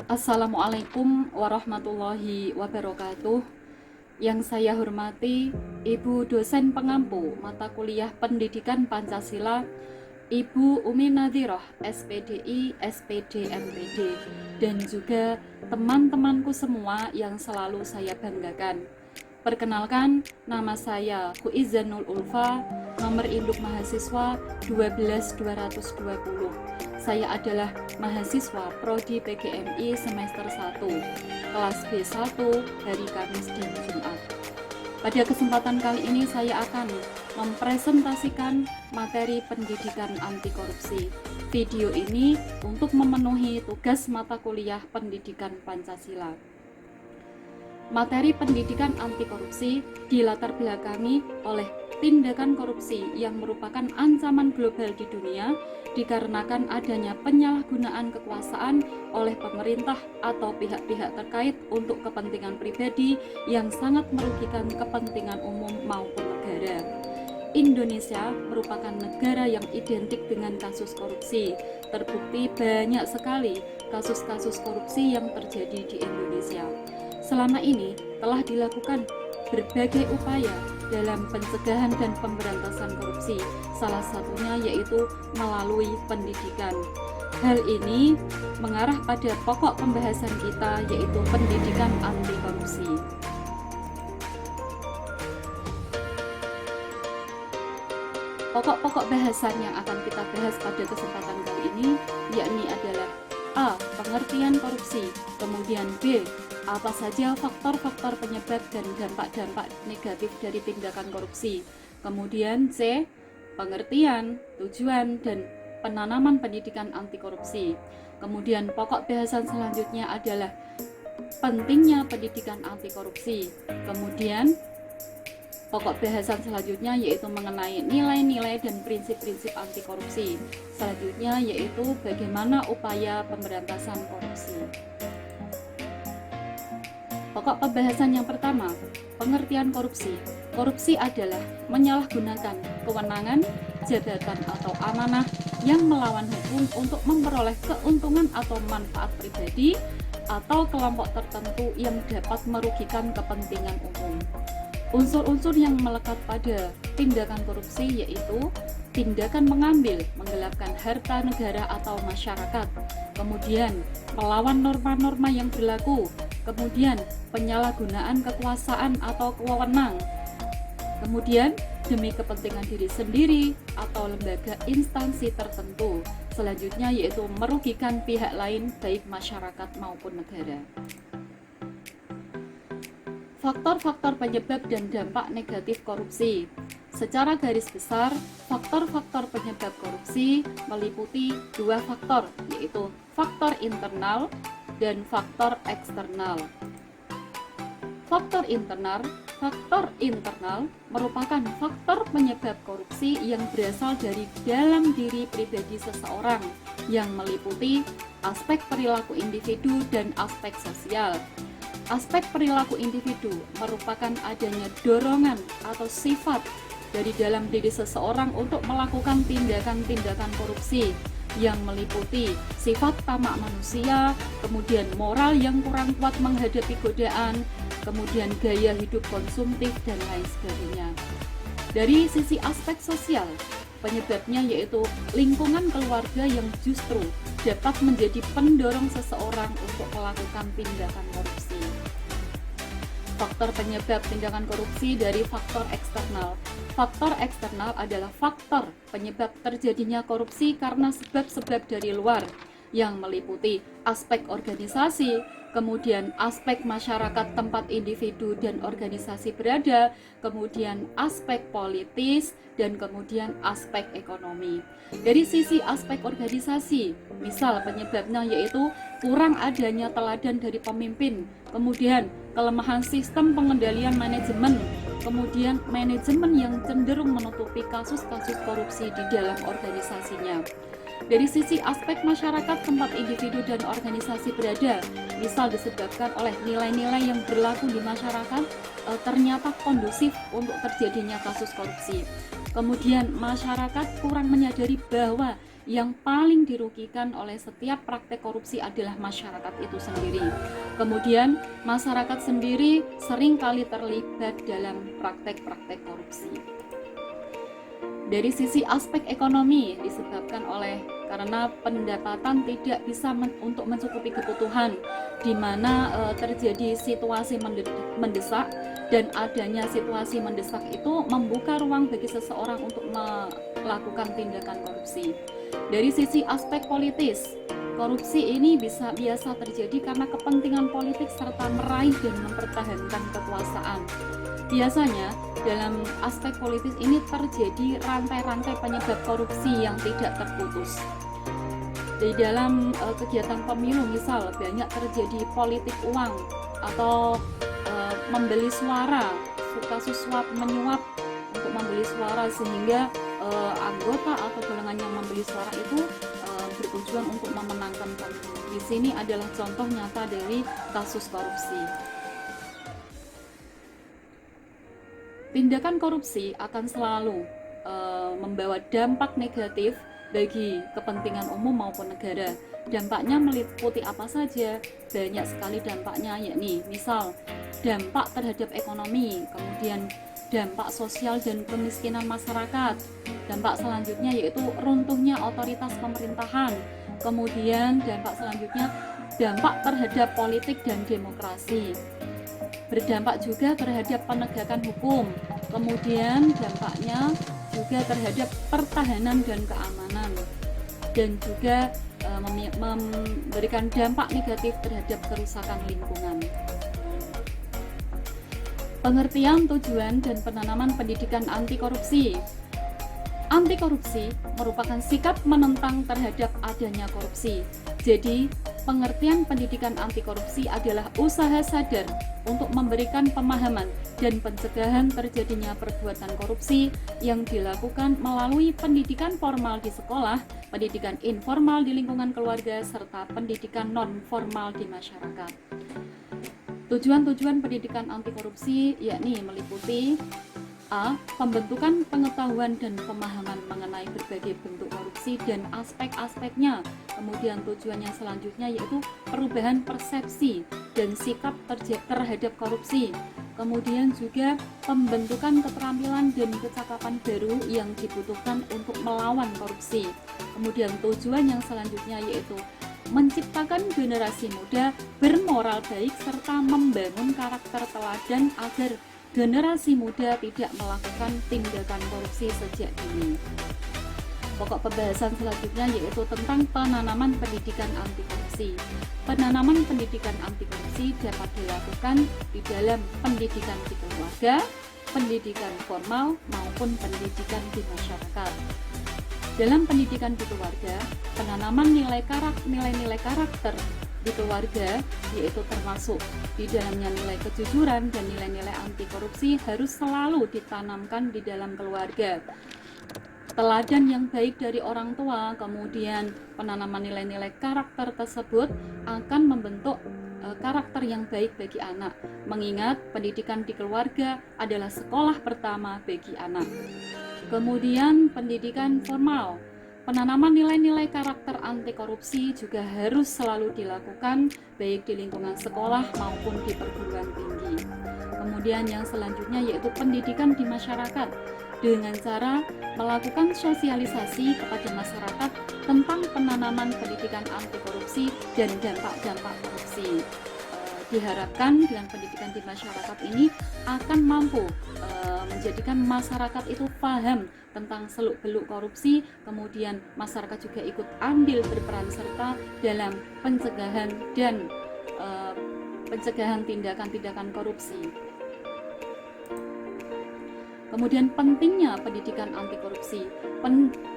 Assalamualaikum warahmatullahi wabarakatuh. Yang saya hormati Ibu dosen pengampu mata kuliah Pendidikan Pancasila, Ibu Umi Nadhiroh, SPDI, SPD, MPD, dan juga teman-temanku semua yang selalu saya banggakan. Perkenalkan, nama saya Huizanul Ulfa, nomor induk mahasiswa 12220. Saya adalah mahasiswa Prodi PGMI semester 1, kelas B1, hari Kamis dan Jumat. Pada kesempatan kali ini saya akan mempresentasikan materi pendidikan anti korupsi. Video ini untuk memenuhi tugas mata kuliah Pendidikan Pancasila. Materi pendidikan anti korupsi dilatar belakangi oleh tindakan korupsi yang merupakan ancaman global di dunia dikarenakan adanya penyalahgunaan kekuasaan oleh pemerintah atau pihak-pihak terkait untuk kepentingan pribadi yang sangat merugikan kepentingan umum maupun negara. Indonesia merupakan negara yang identik dengan kasus korupsi. Terbukti banyak sekali kasus-kasus korupsi yang terjadi di Indonesia. Selama ini telah dilakukan berbagai upaya dalam pencegahan dan pemberantasan korupsi, salah satunya yaitu melalui pendidikan. Hal ini mengarah pada pokok pembahasan kita, yaitu pendidikan anti korupsi. Pokok-pokok bahasan yang akan kita bahas pada kesempatan kali ini yakni adalah A. Pengertian korupsi, kemudian B. Apa saja faktor-faktor penyebab dan dampak-dampak negatif dari tindakan korupsi. Kemudian C. Pengertian, tujuan, dan penanaman pendidikan anti korupsi. Kemudian pokok bahasan selanjutnya adalah pentingnya pendidikan anti korupsi. Kemudian pokok bahasan selanjutnya yaitu mengenai nilai-nilai dan prinsip-prinsip anti korupsi. Selanjutnya yaitu bagaimana upaya pemberantasan korupsi. Pokok pembahasan yang pertama, pengertian korupsi. Korupsi adalah menyalahgunakan kewenangan, jabatan atau amanah yang melawan hukum untuk memperoleh keuntungan atau manfaat pribadi atau kelompok tertentu yang dapat merugikan kepentingan umum. Unsur-unsur yang melekat pada tindakan korupsi yaitu tindakan mengambil, menggelapkan harta negara atau masyarakat, kemudian melawan norma-norma yang berlaku, kemudian penyalahgunaan kekuasaan atau wewenang, kemudian demi kepentingan diri sendiri atau lembaga instansi tertentu, selanjutnya yaitu merugikan pihak lain baik masyarakat maupun negara. Faktor-faktor penyebab dan dampak negatif korupsi. Secara garis besar, faktor-faktor penyebab korupsi meliputi dua faktor, yaitu faktor internal dan faktor eksternal. Faktor internal merupakan faktor penyebab korupsi yang berasal dari dalam diri pribadi seseorang yang meliputi aspek perilaku individu dan aspek sosial. Aspek perilaku individu merupakan adanya dorongan atau sifat dari dalam diri seseorang untuk melakukan tindakan-tindakan korupsi yang meliputi sifat tamak manusia, kemudian moral yang kurang kuat menghadapi godaan, kemudian gaya hidup konsumtif, dan lain sebagainya. Dari sisi aspek sosial, penyebabnya yaitu lingkungan keluarga yang justru dapat menjadi pendorong seseorang untuk melakukan tindakan korupsi. Faktor penyebab tindakan korupsi dari faktor eksternal. Faktor eksternal adalah faktor penyebab terjadinya korupsi karena sebab-sebab dari luar yang meliputi aspek organisasi, kemudian aspek masyarakat tempat individu dan organisasi berada, kemudian aspek politis, dan kemudian aspek ekonomi. Dari sisi aspek organisasi, misal penyebabnya yaitu kurang adanya teladan dari pemimpin, kemudian kelemahan sistem pengendalian manajemen, kemudian manajemen yang cenderung menutupi kasus-kasus korupsi di dalam organisasinya. Dari sisi aspek masyarakat tempat individu dan organisasi berada, misal disebabkan oleh nilai-nilai yang berlaku di masyarakat ternyata kondusif untuk terjadinya kasus korupsi. Kemudian masyarakat kurang menyadari bahwa yang paling dirugikan oleh setiap praktek korupsi adalah masyarakat itu sendiri. Kemudian masyarakat sendiri seringkali terlibat dalam praktek-praktek korupsi. Dari sisi aspek ekonomi disebabkan karena pendapatan tidak bisa untuk mencukupi kebutuhan, di mana terjadi situasi mendesak, dan adanya situasi mendesak itu membuka ruang bagi seseorang untuk melakukan tindakan korupsi. Dari sisi aspek politis, korupsi ini biasa terjadi karena kepentingan politik serta meraih dan mempertahankan kekuasaan. Biasanya dalam aspek politis ini terjadi rantai-rantai penyebab korupsi yang tidak terputus. Di dalam kegiatan pemilu misal banyak terjadi politik uang atau membeli suara, kasus suap menyuap untuk membeli suara, sehingga anggota atau golongan yang membeli suara itu bertujuan untuk memenangkan pemilu. Di sini adalah contoh nyata dari kasus korupsi. Tindakan korupsi akan selalu membawa dampak negatif bagi kepentingan umum maupun negara. Dampaknya meliputi apa saja? Banyak sekali dampaknya, yakni misal dampak terhadap ekonomi, kemudian dampak sosial dan kemiskinan masyarakat. Dampak selanjutnya yaitu runtuhnya otoritas pemerintahan. Kemudian dampak selanjutnya dampak terhadap politik dan demokrasi. Berdampak juga terhadap penegakan hukum. Kemudian dampaknya juga terhadap pertahanan dan keamanan, dan juga memberikan dampak negatif terhadap kerusakan lingkungan. Pengertian, tujuan, dan penanaman pendidikan anti korupsi. Anti korupsi merupakan sikap menentang terhadap adanya korupsi. Jadi, pengertian pendidikan anti korupsi adalah usaha sadar untuk memberikan pemahaman dan pencegahan terjadinya perbuatan korupsi yang dilakukan melalui pendidikan formal di sekolah, pendidikan informal di lingkungan keluarga, serta pendidikan non-formal di masyarakat. Tujuan-tujuan pendidikan anti korupsi yakni meliputi A. Pembentukan pengetahuan dan pemahaman mengenai berbagai bentuk korupsi dan aspek-aspeknya. Kemudian tujuan yang selanjutnya yaitu perubahan persepsi dan sikap terhadap korupsi. Kemudian juga pembentukan keterampilan dan kecakapan baru yang dibutuhkan untuk melawan korupsi. Kemudian tujuan yang selanjutnya yaitu menciptakan generasi muda bermoral baik serta membangun karakter teladan agar generasi muda tidak melakukan tindakan korupsi sejak dini. Pokok pembahasan selanjutnya yaitu tentang penanaman pendidikan anti korupsi. Penanaman pendidikan anti korupsi dapat dilakukan di dalam pendidikan di keluarga, pendidikan formal maupun pendidikan di masyarakat. Dalam pendidikan di keluarga, penanaman nilai-nilai karakter di keluarga yaitu termasuk di dalamnya nilai kejujuran dan nilai-nilai anti korupsi harus selalu ditanamkan di dalam keluarga. Teladan yang baik dari orang tua, kemudian penanaman nilai-nilai karakter tersebut akan membentuk karakter yang baik bagi anak, mengingat pendidikan di keluarga adalah sekolah pertama bagi anak. Kemudian pendidikan formal, penanaman nilai-nilai karakter anti korupsi juga harus selalu dilakukan baik di lingkungan sekolah maupun di perguruan tinggi. Kemudian yang selanjutnya yaitu pendidikan di masyarakat dengan cara melakukan sosialisasi kepada masyarakat tentang penanaman pendidikan anti korupsi dan dampak-dampak korupsi. Diharapkan dengan pendidikan di masyarakat ini akan mampu menjadikan masyarakat itu paham tentang seluk-beluk korupsi, kemudian masyarakat juga ikut andil berperan serta dalam pencegahan dan pencegahan tindakan-tindakan korupsi. Kemudian pentingnya pendidikan anti korupsi.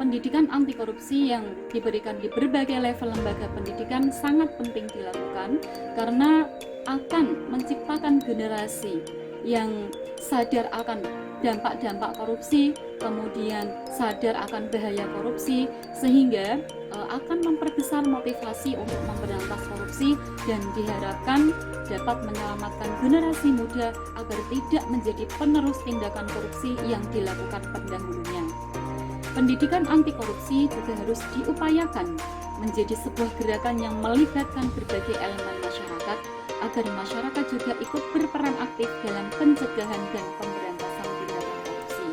Pendidikan anti korupsi yang diberikan di berbagai level lembaga pendidikan sangat penting dilakukan karena akan menciptakan generasi yang sadar akan dampak-dampak korupsi, kemudian sadar akan bahaya korupsi, sehingga akan memperbesar motivasi untuk memberantas korupsi dan diharapkan dapat menyelamatkan generasi muda agar tidak menjadi penerus tindakan korupsi yang dilakukan pendahulunya. Pendidikan anti korupsi juga harus diupayakan menjadi sebuah gerakan yang melibatkan berbagai elemen masyarakat agar masyarakat juga ikut berperan aktif dalam pencegahan dan pemberantasan tindakan korupsi.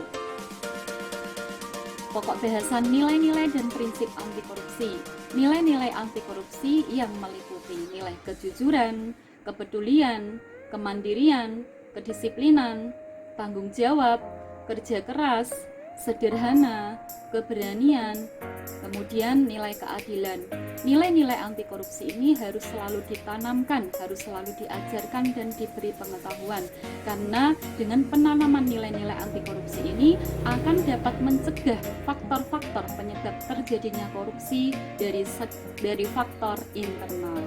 Pokok bahasan nilai-nilai dan prinsip anti korupsi. Nilai-nilai anti korupsi yang meliputi nilai kejujuran, kepedulian, kemandirian, kedisiplinan, tanggung jawab, kerja keras, sederhana, keberanian, kemudian nilai keadilan. Nilai-nilai anti korupsi ini harus selalu ditanamkan, harus selalu diajarkan dan diberi pengetahuan, karena dengan penanaman nilai-nilai anti korupsi ini akan dapat mencegah faktor-faktor penyebab terjadinya korupsi dari faktor internal.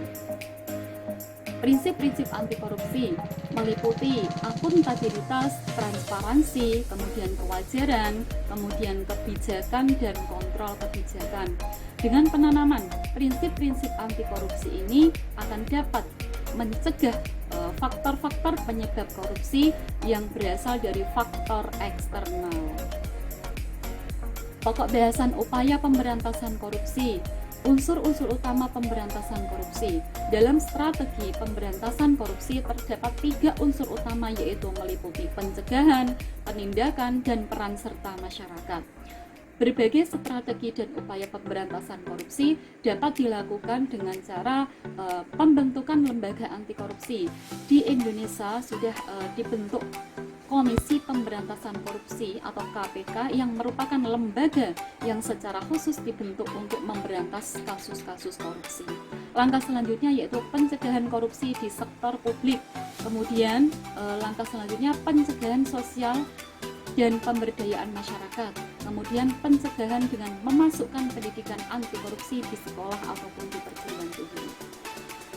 Prinsip-prinsip anti korupsi meliputi akuntabilitas, transparansi, kemudian kewajaran, kemudian kebijakan dan kontrol kebijakan. Dengan penanaman prinsip-prinsip anti korupsi ini akan dapat mencegah faktor-faktor penyebab korupsi yang berasal dari faktor eksternal. Pokok bahasan upaya pemberantasan korupsi. Unsur-unsur utama pemberantasan korupsi. Dalam strategi pemberantasan korupsi terdapat 3 unsur utama, yaitu meliputi pencegahan, penindakan, dan peran serta masyarakat. Berbagai strategi dan upaya pemberantasan korupsi dapat dilakukan dengan cara pembentukan lembaga anti korupsi. Di Indonesia sudah dibentuk Komisi Pemberantasan Korupsi atau KPK yang merupakan lembaga yang secara khusus dibentuk untuk memberantas kasus-kasus korupsi. Langkah selanjutnya yaitu pencegahan korupsi di sektor publik. Kemudian langkah selanjutnya pencegahan sosial dan pemberdayaan masyarakat. Kemudian pencegahan dengan memasukkan pendidikan anti korupsi di sekolah ataupun di perguruan tinggi.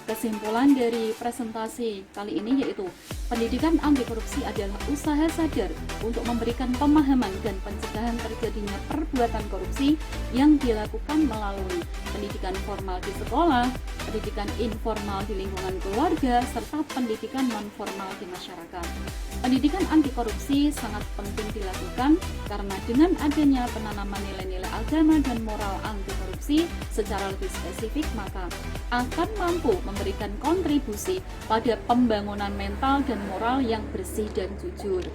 Kesimpulan dari presentasi kali ini yaitu pendidikan anti korupsi adalah usaha sadar untuk memberikan pemahaman dan pencegahan terjadinya perbuatan korupsi yang dilakukan melalui pendidikan formal di sekolah, pendidikan informal di lingkungan keluarga, serta pendidikan non-formal di masyarakat. Pendidikan anti korupsi sangat penting dilakukan karena dengan adanya penanaman nilai-nilai agama dan moral anti korupsi secara lebih spesifik, maka akan mampu memberikan kontribusi pada pembangunan mental dan moral yang bersih dan jujur.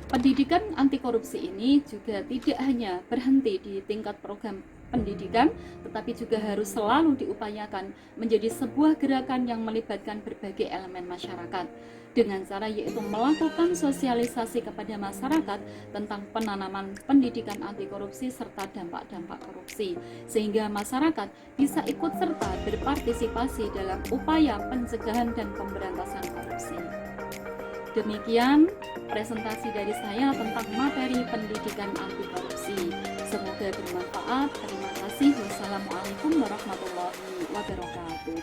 Pendidikan anti korupsi ini juga tidak hanya berhenti di tingkat program pendidikan, tetapi juga harus selalu diupayakan menjadi sebuah gerakan yang melibatkan berbagai elemen masyarakat dengan cara yaitu melakukan sosialisasi kepada masyarakat tentang penanaman pendidikan anti korupsi serta dampak-dampak korupsi, sehingga masyarakat bisa ikut serta berpartisipasi dalam upaya pencegahan dan pemberantasan korupsi. Demikian presentasi dari saya tentang materi pendidikan anti korupsi. Semoga bermanfaat. Terima kasih. Wassalamualaikum warahmatullahi wabarakatuh.